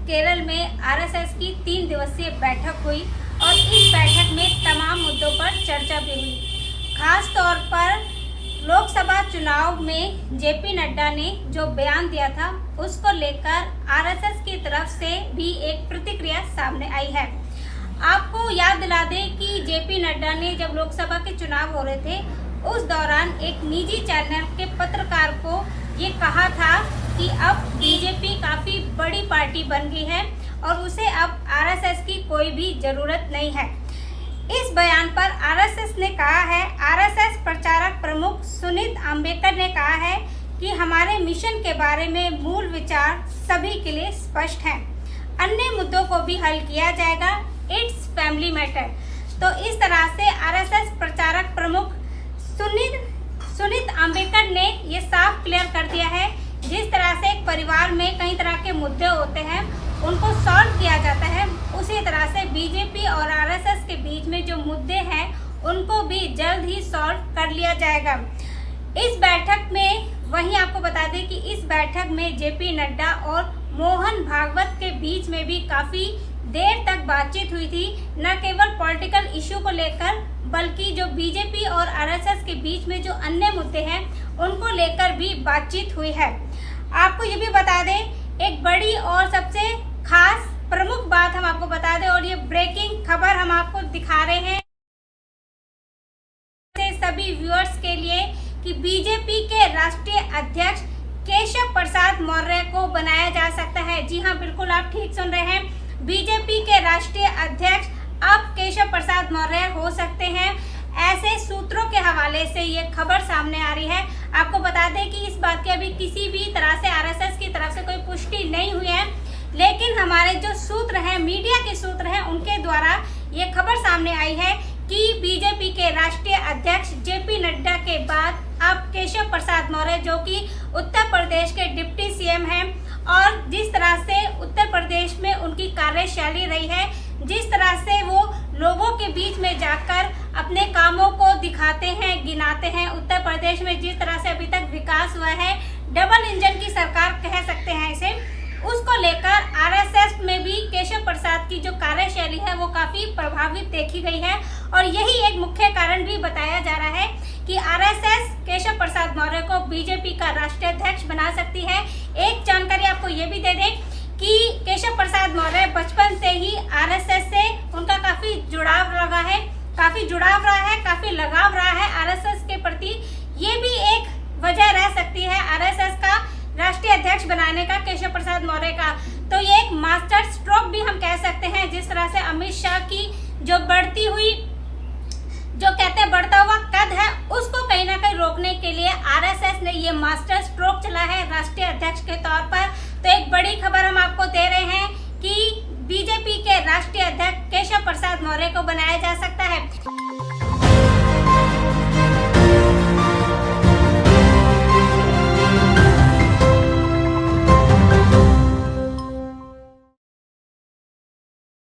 केरल में आरएसएस की 3 दिवसीय बैठक हुई और इस बैठक में तमाम मुद्दों पर चर्चा भी हुई। खास तौर पर लोकसभा चुनाव में जेपी नड्डा ने जो बयान दिया था उसको लेकर आरएसएस की तरफ से भी एक प्रतिक्रिया सामने आई है। आपको याद दिला दें कि जेपी नड्डा ने जब लोकसभा के चुनाव हो रहे थे उस दौरान एक निजी चैनल के पत्रकार को ये कहा था कि अब बीजेपी काफ़ी बड़ी पार्टी बन गई है और उसे अब आरएसएस की कोई भी ज़रूरत नहीं है। इस बयान पर आरएसएस ने कहा है, आरएसएस प्रचारक प्रमुख सुनीत अंबेकर ने कहा है कि हमारे मिशन के बारे में मूल विचार सभी के लिए स्पष्ट हैं। अन्य मुद्दों को भी हल किया जाएगा। It's family matter. तो इस तरह से आरएसएस प्रचारक प्रमुख सुनीत अंबेकर ने ये साफ क्लियर कर दिया है, जिस तरह से एक परिवार में कई तरह के मुद्दे होते हैं उनको सॉल्व किया जाता है, उसी तरह से बीजेपी और आरएसएस के बीच में जो मुद्दे हैं उनको भी जल्द ही सॉल्व कर लिया जाएगा। इस बैठक में वहीं आपको बता दें कि इस बैठक में जेपी नड्डा और मोहन भागवत के बीच में भी काफ़ी देर तक बातचीत हुई थी। न केवल पॉलिटिकल इशू को लेकर बल्कि जो बीजेपी और आरएसएस के बीच में जो अन्य मुद्दे हैं उनको लेकर भी बातचीत हुई है। आपको ये भी बता दें, एक बड़ी और सबसे खास प्रमुख बात हम आपको बता दें और ये ब्रेकिंग खबर हम आपको दिखा रहे हैं सभी व्यूअर्स के लिए कि बीजेपी के राष्ट्रीय अध्यक्ष केशव प्रसाद मौर्य को बनाया जा सकता है। जी हाँ, बिल्कुल आप ठीक सुन रहे हैं, बीजेपी के राष्ट्रीय अध्यक्ष अब केशव प्रसाद मौर्य हो सकते हैं। ऐसे सूत्रों के हवाले से ये खबर सामने आ रही है। आपको बता दें कि इस बात की अभी किसी भी तरह से आरएसएस की तरफ से कोई पुष्टि नहीं हुई है, लेकिन हमारे जो सूत्र हैं, मीडिया के सूत्र हैं, उनके द्वारा ये खबर सामने आई है कि बीजेपी के राष्ट्रीय अध्यक्ष जेपी नड्डा के बाद अब केशव प्रसाद मौर्य, जो कि उत्तर प्रदेश के डिप्टी सीएम हैं और जिस तरह से उत्तर प्रदेश में उनकी कार्यशैली रही है, जिस तरह से वो लोगों के बीच में जाकर अपने कामों को दिखाते हैं, गिनाते हैं, उत्तर प्रदेश में जिस तरह से अभी तक विकास हुआ है, डबल इंजन की सरकार कह सकते हैं इसे, उसको लेकर आरएसएस में भी केशव प्रसाद की जो कार्यशैली है वो काफ़ी प्रभावित देखी गई है और यही एक मुख्य कारण भी बताया जा रहा है कि आरएसएस केशव प्रसाद मौर्य को बीजेपी का राष्ट्रीय अध्यक्ष बना सकती है। एक जानकारी आपको ये भी दे दें कि केशव प्रसाद मौर्य बचपन से ही आरएसएस से उनका काफ़ी जुड़ाव रहा है, काफ़ी लगाव रहा है आरएसएस के प्रति। ये भी एक वजह रह सकती है आरएसएस का राष्ट्रीय अध्यक्ष बनाने का केशव प्रसाद मौर्य का। तो ये एक मास्टर स्ट्रोक भी हम कह सकते हैं, जिस तरह से अमित शाह की जो बढ़ती हुई, जो कहते हैं बढ़ता हुआ कद है, उसको कहीं ना कहीं रोकने के लिए आरएसएस ने ये मास्टर स्ट्रोक चला है राष्ट्रीय अध्यक्ष के तौर पर। तो एक बड़ी खबर हम आपको दे रहे हैं कि बीजेपी के राष्ट्रीय अध्यक्ष केशव प्रसाद मौर्य को बनाया जा सकता है।